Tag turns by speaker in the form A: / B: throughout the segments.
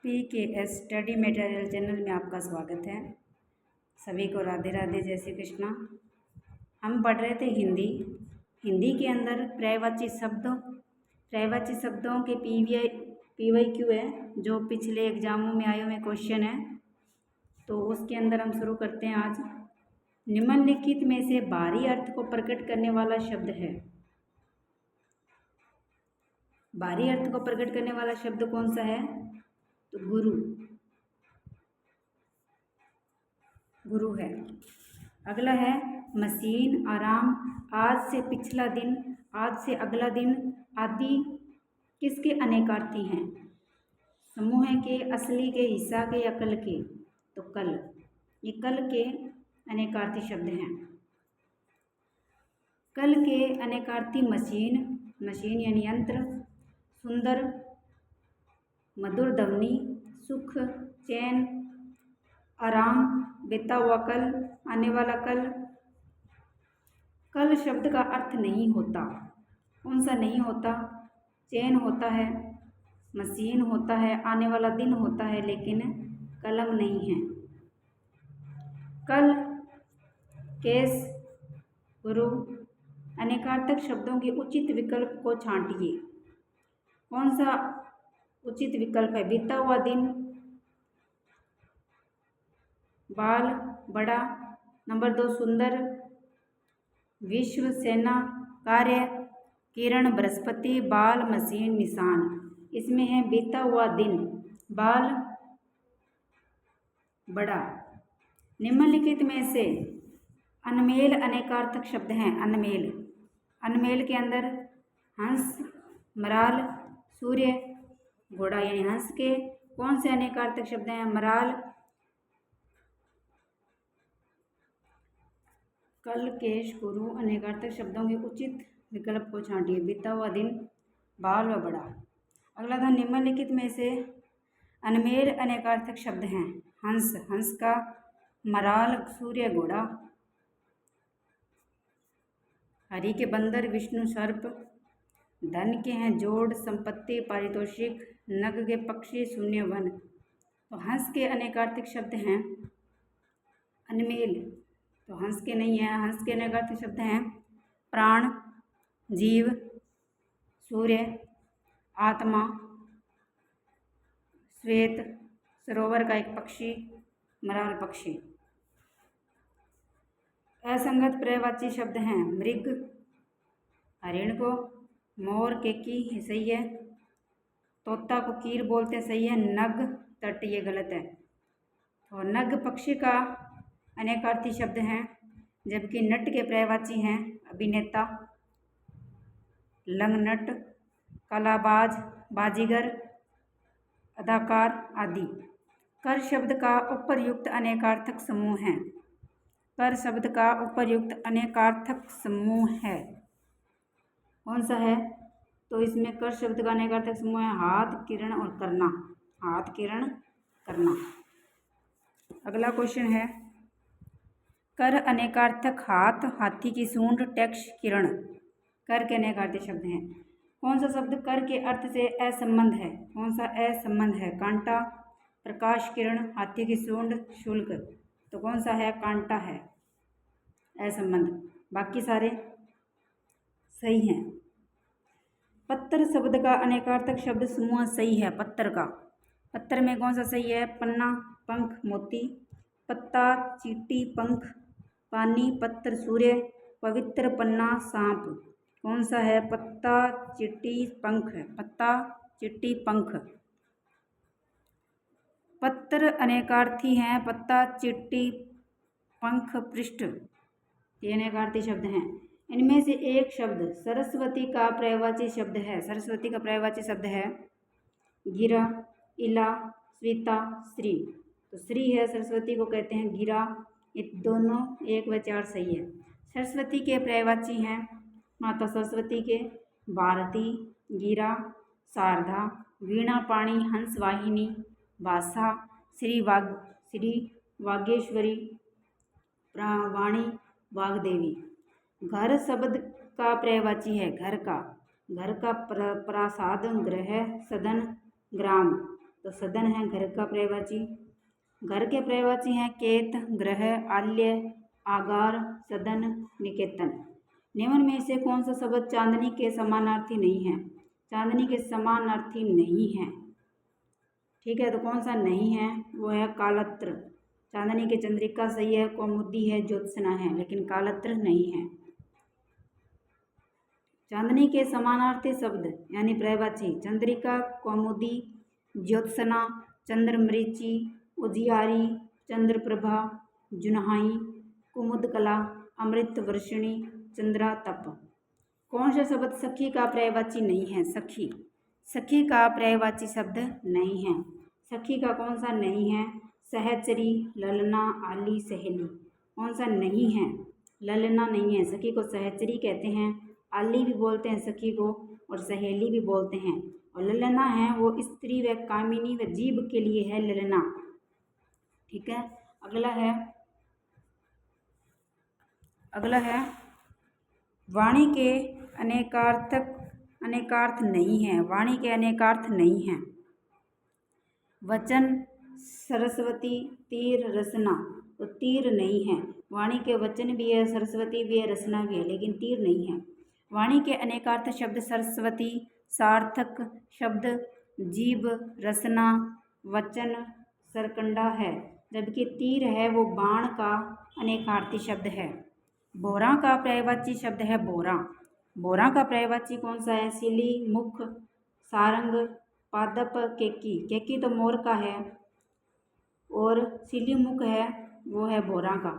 A: PKS study material channel में आपका स्वागत है। सभी को राधे राधे, जय श्री कृष्णा। हम पढ़ रहे थे हिंदी के अंदर पर्यायवाची शब्दों के PYQ है, जो पिछले एग्जामों में आए हुए क्वेश्चन है। तो उसके अंदर हम शुरू करते हैं आज। निम्नलिखित में से बाहरी अर्थ को प्रकट करने वाला शब्द है। बाहरी अर्थ को प्रकट करने वाला शब्द कौन सा है? तो गुरु है। अगला है मशीन, आराम, आज से पिछला दिन, आज से अगला दिन आदि किसके अनेकार्थी हैं? समूह के, असली के, हिस्सा के या कल के? तो कल, ये कल के अनेकार्थी शब्द हैं। कल के अनेकार्थी मशीन यानी यंत्र, सुंदर, मधुर ध्वनि, सुख, चैन, आराम, बीता हुआ कल, आने वाला कल। कल शब्द का अर्थ नहीं होता। कौन सा नहीं होता? चैन होता है, मशीन होता है, आने वाला दिन होता है, लेकिन कलम नहीं है। कल, केस, गुरु अनेकार्थक शब्दों के उचित विकल्प को छांटिए। कौन सा उचित विकल्प है? बीता हुआ दिन, बाल, बड़ा। नंबर 2 सुंदर, विश्व, सेना, कार्य, किरण, बृहस्पति, बाल, मशीन, निशान। इसमें है बीता हुआ दिन, बाल, बड़ा। निम्नलिखित में से अनमेल अनेकार्थक शब्द हैं। अनमेल के अंदर हंस, मराल, सूर्य, घोड़ा यानी हंस के कौन से अनेकार्थक शब्द हैं? मराल, कल, केश, गुरु अनेकार्थक शब्दों के उचित विकल्प को छांटिए। बीता हुआ दिन, बाल व बड़ा। अगला था निम्नलिखित में से अनमेल अनेकार्थक शब्द हैं। हंस का, मराल, सूर्य, घोड़ा। हरि के बंदर, विष्णु सर्प। धन के हैं जोड़, संपत्ति, पारितोषिक। नग के पक्षी, शून्य, वन। तो हंस के अनेकार्थक शब्द हैं अनमेल, तो हंस के नहीं है। हंस के अनेकार्थक शब्द हैं प्राण, जीव, सूर्य, आत्मा, श्वेत, सरोवर का एक पक्षी, मराल पक्षी। असंगत पर्यायवाची शब्द हैं मृग, हरिण को, मोर, केकी, सही है। तोता को कीर बोलते, सही है। नग, तट, ये गलत है। तो नग पक्षी का अनेकार्थी शब्द हैं, जबकि नट के पर्यायवाची हैं अभिनेता, लंगनट, कलाबाज, बाजीगर, अदाकार आदि। कर शब्द का उपर्युक्त अनेकार्थक समूह है। कर शब्द का उपर्युक्त अनेकार्थक समूह है। कौन सा है? तो इसमें कर शब्द का अनेकार्थक समूह है हाथ, किरण और करना। हाथ, किरण, करना। अगला क्वेश्चन है कर अनेकार्थक हाथ, हाथी की सूंड, टैक्स, किरण। कर के अनेकार्थक शब्द हैं। कौन सा शब्द कर के अर्थ से असंबंध है? कौन सा असंबंध है? कांटा, प्रकाश, किरण, हाथी की सूंड, शुल्क। तो कौन सा है? कांटा है असंबंध। बाकी सारे सही हैं। पत्तर शब्द का अनेकार्थक शब्द समूह सही है। पत्तर का, पत्तर में कौन सा सही है? पन्ना, पंख, मोती। पत्ता, चींटी, पंख, पानी, पत्थर, सूर्य, पवित्र, पन्ना, सांप। कौन सा है? पत्ता, चींटी, पंख है। पत्ता, चींटी, पंख। पत्तर अनेकार्थी हैं पत्ता, चींटी, पंख, पृष्ठ, ये अनेकार्थी शब्द हैं। इनमें से एक शब्द सरस्वती का पर्यायवाची शब्द है। सरस्वती का पर्यायवाची शब्द है गिरा, इला, स्वीता, श्री। तो श्री है, सरस्वती को कहते हैं गिरा। ये दोनों 1 व 4 सही है। सरस्वती के पर्यायवाची हैं माता सरस्वती के भारती, गिरा, शारदा, वीणा, पाणी, हंस वाहिनी, भाषा, श्री वागेश्वरी, वाणी, वाग्देवी। घर शब्द का पर्यायवाची है घर का। घर का प्रासाद, गृह, सदन, ग्राम। तो सदन है घर का पर्यायवाची। घर के पर्यायवाची हैं केत, गृह, आल्य, आगार, सदन, निकेतन। निम्न में से कौन सा शब्द चांदनी के समानार्थी नहीं है? चांदनी के समानार्थी नहीं है, ठीक है, तो कौन सा नहीं है? वो है कालत्र। चांदनी के चंद्रिका सही है, कौमुदी है, ज्योत्सना है, लेकिन कालत्र नहीं है। चांदनी के समानार्थी शब्द यानी पर्यायवाची चंद्रिका, कौमुदी, ज्योत्सना, चंद्रमरीचि, उजियारी, चंद्रप्रभा, जुनहाई, कुमुदकला, अमृत वर्षिणी, चंद्रा तप। कौन सा शब्द सखी का पर्यायवाची नहीं है? सखी, सखी का पर्यायवाची शब्द नहीं है। सखी का कौन सा नहीं है? सहचरी, ललना, आली, सहेली। कौन सा नहीं है? ललना नहीं है। सखी को सहचरी कहते हैं, आली भी बोलते हैं सखी को, और सहेली भी बोलते हैं। और ललना है वो स्त्री व कामिनी व जीव के लिए है ललना, ठीक है। अगला है वाणी के अनेकार्थ नहीं है। वाणी के अनेकार्थ नहीं है। वचन, सरस्वती, तीर, रसना। तो तीर नहीं है। वाणी के वचन भी है, सरस्वती भी है, रसना भी है, लेकिन तीर नहीं है। वाणी के अनेकार्थ शब्द सरस्वती, सार्थक शब्द, जीव, रसना, वचन, सरकंडा है, जबकि तीर है वो बाण का अनेकार्थी शब्द है। बोरा का पर्यायवाची शब्द है बोरा। बोरा का पर्यायवाची कौन सा है? सिली, मुख, सारंग, पादप, केकी। केकी तो मोर का है, और सिली मुख है वो है बोरा का।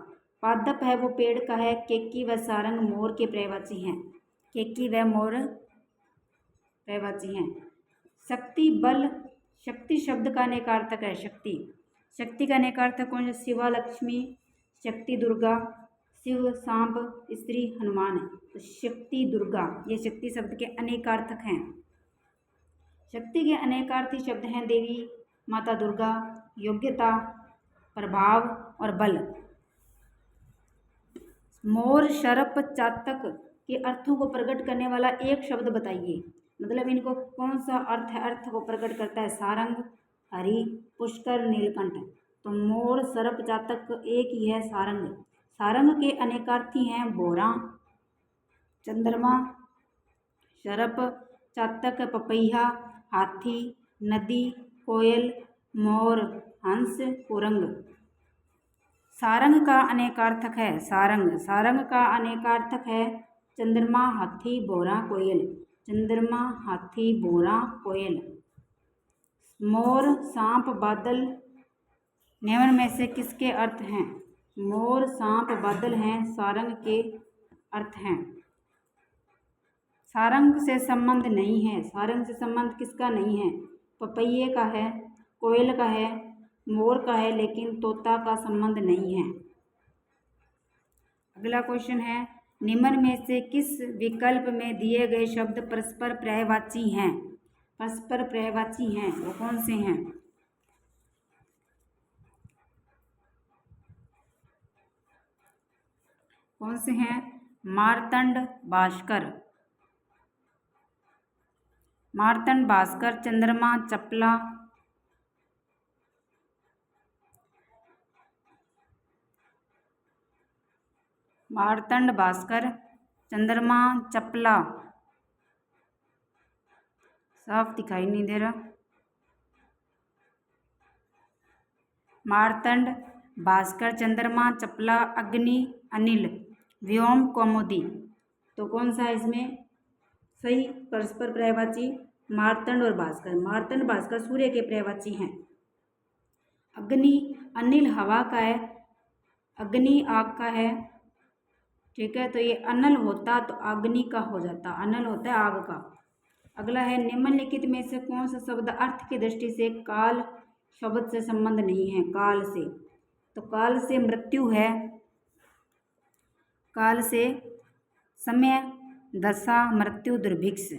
A: पादप है वो पेड़ का है। केकी व सारंग मोर के पर्यायवाची हैं। केकी व मोर पर्यायवाची हैं। शक्ति, बल। शक्ति शब्द का अनेकार्थक है शक्ति। शक्ति का अनेकार्थक कौन है? शिवा, लक्ष्मी, शक्ति, दुर्गा, शिव, सांब, स्त्री, हनुमान। तो शक्ति, दुर्गा, ये शक्ति शब्द के अनेकार्थक हैं। शक्ति के अनेकार्थी शब्द हैं देवी, माता दुर्गा, योग्यता, प्रभाव और बल। मोर, शरप, चातक के अर्थों को प्रकट करने वाला एक शब्द बताइए। मतलब इनको कौन सा अर्थ को प्रकट करता है? सारंग, हरि, पुष्कर, नीलकंठ। तो मोर, शरप, चातक एक ही है सारंग। सारंग के अनेकार्थी हैं बोरा, चंद्रमा, शरप, चातक, पपैया, हाथी, नदी, कोयल, मोर, हंस, कुरंग। सारंग का अनेकार्थक है सारंग। सारंग का अनेकार्थक है चंद्रमा, हाथी, बोरा, कोयल। चंद्रमा, हाथी, बोरा, कोयल। मोर, सांप, बादल। निम्न में से किसके अर्थ हैं? मोर, सांप, बादल हैं सारंग के अर्थ हैं। सारंग से संबंध नहीं है। सारंग से संबंध किसका नहीं है? पपैये का है, कोयल का है, मोर का है, लेकिन तोता का संबंध नहीं है। अगला क्वेश्चन है, निम्न में से किस विकल्प में दिए गए शब्द परस्पर पर्यायवाची हैं? परस्पर पर्यायवाची हैं वो कौन से हैं? कौन से हैं? मार्तंड, भास्कर। मार्तंड, भास्कर, चंद्रमा, चपला। मार्तंड, भास्कर, चंद्रमा, चपला। साफ दिखाई नहीं दे रहा। मार्तंड, भास्कर, चंद्रमा, चपला, अग्नि, अनिल, व्योम, कौमुदी। तो कौन सा है इसमें सही परस्पर पर्यायवाची? मार्तंड और भास्कर। मार्तंड, भास्कर सूर्य के पर्यायवाची हैं। अग्नि, अनिल हवा का है, अग्नि आग का है, ठीक है। तो ये अनल होता तो अग्नि का हो जाता, अनल होता है आग का। अगला है, निम्नलिखित में से कौन सा शब्द अर्थ की दृष्टि से काल शब्द से संबंध नहीं है? काल से, तो काल से मृत्यु है, काल से समय, दशा, मृत्यु, दुर्भिक्ष।